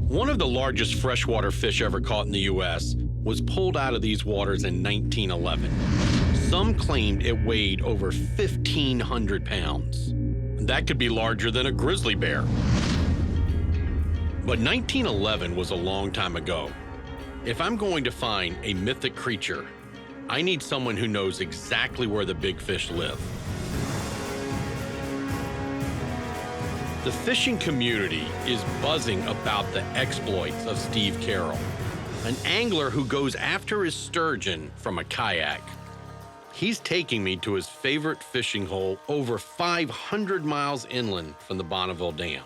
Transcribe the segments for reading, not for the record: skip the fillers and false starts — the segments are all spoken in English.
One of the largest freshwater fish ever caught in the U.S. was pulled out of these waters in 1911. Some claimed it weighed over 1,500 pounds. That could be larger than a grizzly bear. But 1911 was a long time ago. If I'm going to find a mythic creature, I need someone who knows exactly where the big fish live. The fishing community is buzzing about the exploits of Steve Carroll, an angler who goes after his sturgeon from a kayak. He's taking me to his favorite fishing hole over 500 miles inland from the Bonneville Dam.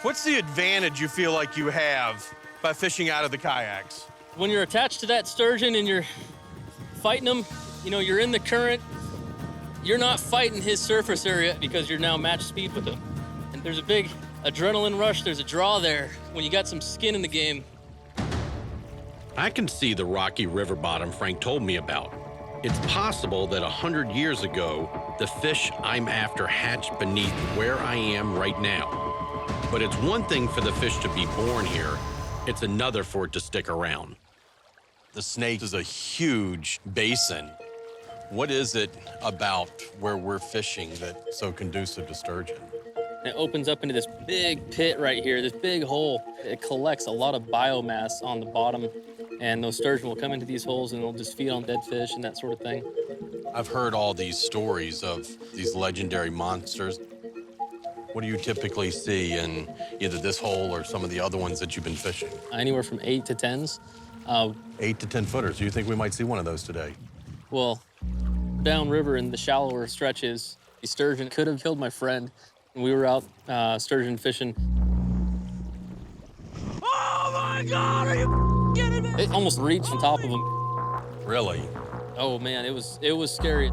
What's the advantage you feel like you have by fishing out of the kayaks? When you're attached to that sturgeon and you're fighting them, you know, you're in the current, you're not fighting his surface area because you're now match speed with him. And there's a big adrenaline rush, there's a draw there when you got some skin in the game. I can see the rocky river bottom Frank told me about. It's possible that 100 years ago, the fish I'm after hatched beneath where I am right now. But it's one thing for the fish to be born here, it's another for it to stick around. The Snake is a huge basin. What is it about where we're fishing that's so conducive to sturgeon? It opens up into this big pit right here, this big hole. It collects a lot of biomass on the bottom, and those sturgeon will come into these holes and they'll just feed on dead fish and that sort of thing. I've heard all these stories of these legendary monsters. What do you typically see in either this hole or some of the other ones that you've been fishing? Anywhere from 8 to 10s. 8 to 10 footers. Do you think we might see one of those today? Well, downriver in the shallower stretches, the sturgeon could have killed my friend. We were out sturgeon fishing. Oh my God, are you kidding me? It almost reached on top of him. Really? Oh man, it was scary.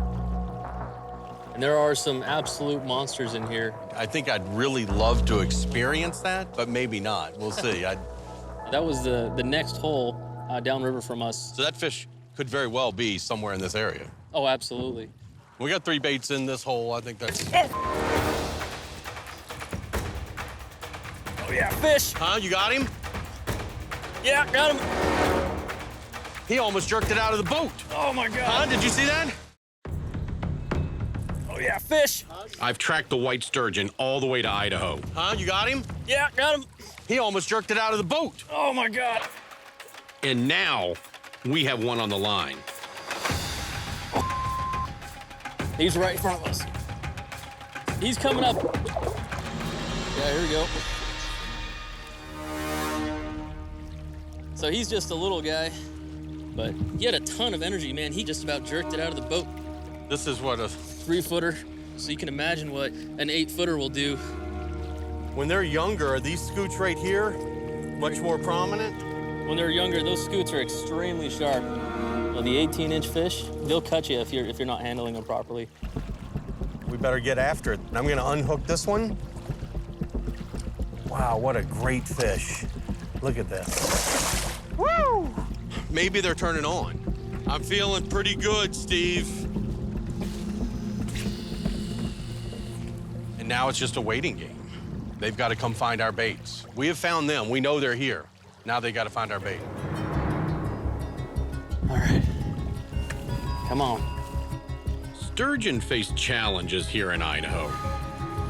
And there are some absolute monsters in here. I think I'd really love to experience that, but maybe not. We'll see. That was the next hole downriver from us. So that fish could very well be somewhere in this area. Oh, absolutely. We got 3 baits in this hole. I think that's... Oh yeah, fish. Huh? You got him? Yeah, got him. He almost jerked it out of the boat. Oh my God. Huh? Did you see that? Oh yeah, fish. I've tracked the white sturgeon all the way to Idaho. Huh? You got him? Yeah, got him. He almost jerked it out of the boat. Oh my God. And now we have one on the line. He's right in front of us. He's coming up. Yeah, here we go. So he's just a little guy, but he had a ton of energy, man. He just about jerked it out of the boat. This is what a... 3-footer. So you can imagine what an 8-footer will do. When they're younger, are these scoots right here much more prominent? When they're younger, those scoots are extremely sharp. Well, the 18-inch fish, they'll cut you if you're not handling them properly. We better get after it. I'm gonna unhook this one. Wow, what a great fish. Look at this. Woo! Maybe they're turning on. I'm feeling pretty good, Steve. And now it's just a waiting game. They've got to come find our baits. We have found them. We know they're here. Now they got to find our bait. All right. Come on. Sturgeon face challenges here in Idaho,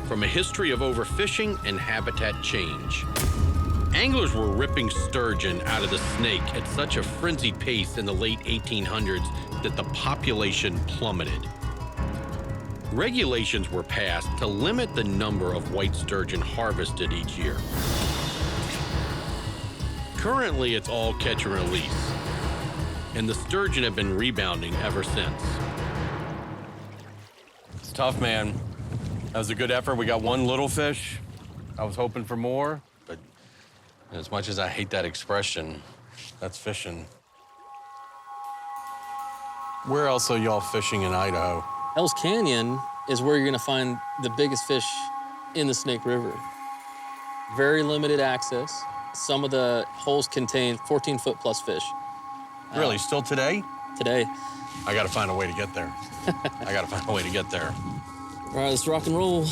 from a history of overfishing and habitat change. Anglers were ripping sturgeon out of the Snake at such a frenzied pace in the late 1800s that the population plummeted. Regulations were passed to limit the number of white sturgeon harvested each year. Currently, it's all catch and release, and the sturgeon have been rebounding ever since. It's tough, man. That was a good effort. We got one little fish. I was hoping for more, but as much as I hate that expression, that's fishing. Where else are y'all fishing in Idaho? Hell's Canyon is where you're gonna find the biggest fish in the Snake River. Very limited access. Some of the holes contain 14-foot plus fish. Really, still today? Today. I gotta find a way to get there. I gotta find a way to get there. All right, let's rock and roll.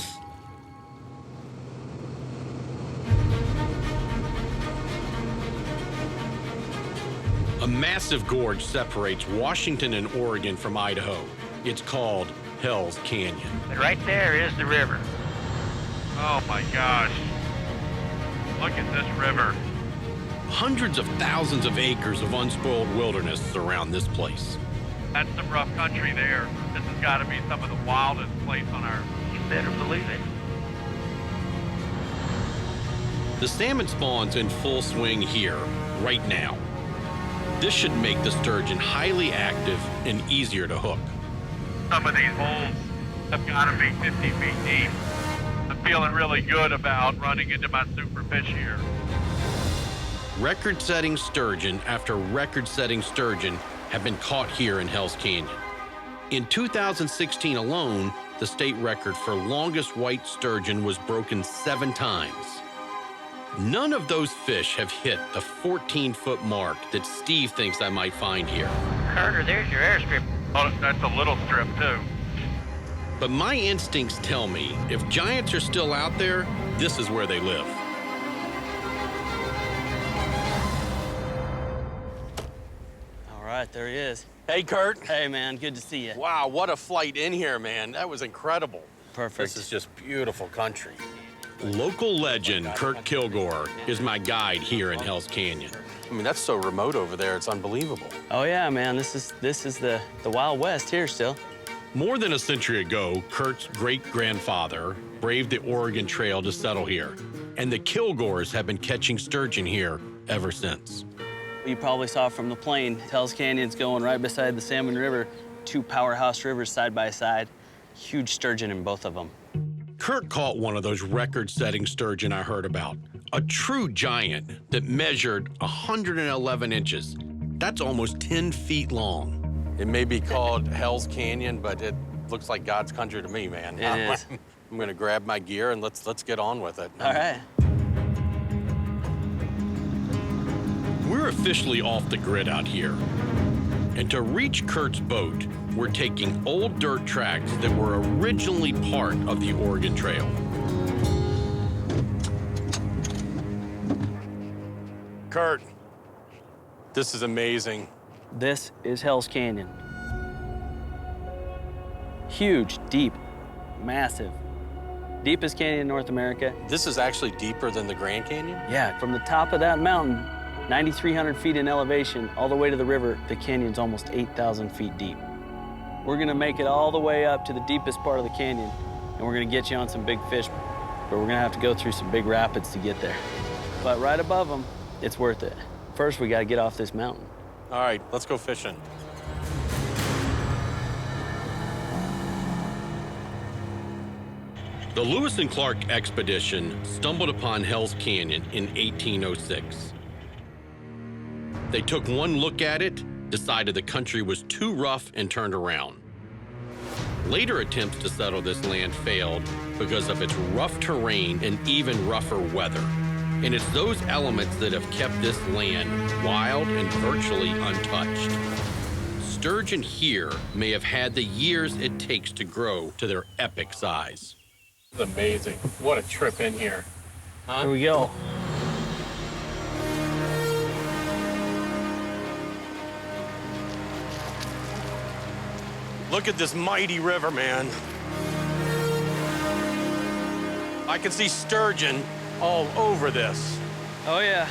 A massive gorge separates Washington and Oregon from Idaho. It's called Hell's Canyon. But right there is the river. Oh my gosh. Look at this river. Hundreds of thousands of acres of unspoiled wilderness surround this place. That's some rough country there. This has got to be some of the wildest place on earth. You better believe it. The salmon spawn's in full swing here, right now. This should make the sturgeon highly active and easier to hook. Some of these holes have got to be 50 feet deep. I'm feeling really good about running into my super fish here. Record-setting sturgeon after record-setting sturgeon have been caught here in Hell's Canyon. In 2016 alone, the state record for longest white sturgeon was broken 7 times. None of those fish have hit the 14-foot mark that Steve thinks I might find here. Carter, there's your airstrip. Oh, that's a little strip too. But my instincts tell me if giants are still out there, this is where they live. All right, there he is. Hey, Kurt. Hey, man, good to see you. Wow, what a flight in here, man. That was incredible. Perfect. This is just beautiful country. Local legend Kurt Kilgore is my guide here in Hell's Canyon. I mean, that's so remote over there, it's unbelievable. Oh yeah, man, this is the Wild West here still. More than a century ago, Kurt's great-grandfather braved the Oregon Trail to settle here, and the Kilgores have been catching sturgeon here ever since. You probably saw from the plane, Hell's Canyon's going right beside the Salmon River, 2 powerhouse rivers side by side. Huge sturgeon in both of them. Kurt caught one of those record-setting sturgeon I heard about, a true giant that measured 111 inches. That's almost 10 feet long. It may be called Hell's Canyon, but it looks like God's country to me, man. It is. I'm gonna grab my gear and let's get on with it. All right. We're officially off the grid out here. And to reach Kurt's boat, we're taking old dirt tracks that were originally part of the Oregon Trail. Kurt, this is amazing. This is Hell's Canyon. Huge, deep, massive. Deepest canyon in North America. This is actually deeper than the Grand Canyon? Yeah, from the top of that mountain, 9,300 feet in elevation, all the way to the river, the canyon's almost 8,000 feet deep. We're gonna make it all the way up to the deepest part of the canyon, and we're gonna get you on some big fish, but we're gonna have to go through some big rapids to get there. But right above them, it's worth it. First, we gotta get off this mountain. All right, let's go fishing. The Lewis and Clark expedition stumbled upon Hell's Canyon in 1806. They took one look at it, decided the country was too rough, and turned around. Later attempts to settle this land failed because of its rough terrain and even rougher weather. And it's those elements that have kept this land wild and virtually untouched. Sturgeon here may have had the years it takes to grow to their epic size. This is amazing. What a trip in here. Here we go. Look at this mighty river, man. I can see sturgeon all over this. Oh yeah.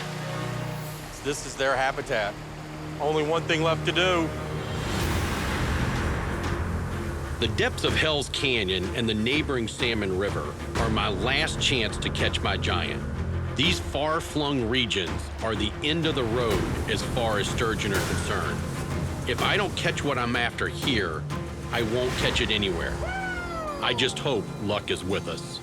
This is their habitat. Only one thing left to do. The depths of Hell's Canyon and the neighboring Salmon River are my last chance to catch my giant. These far-flung regions are the end of the road as far as sturgeon are concerned. If I don't catch what I'm after here, I won't catch it anywhere. I just hope luck is with us.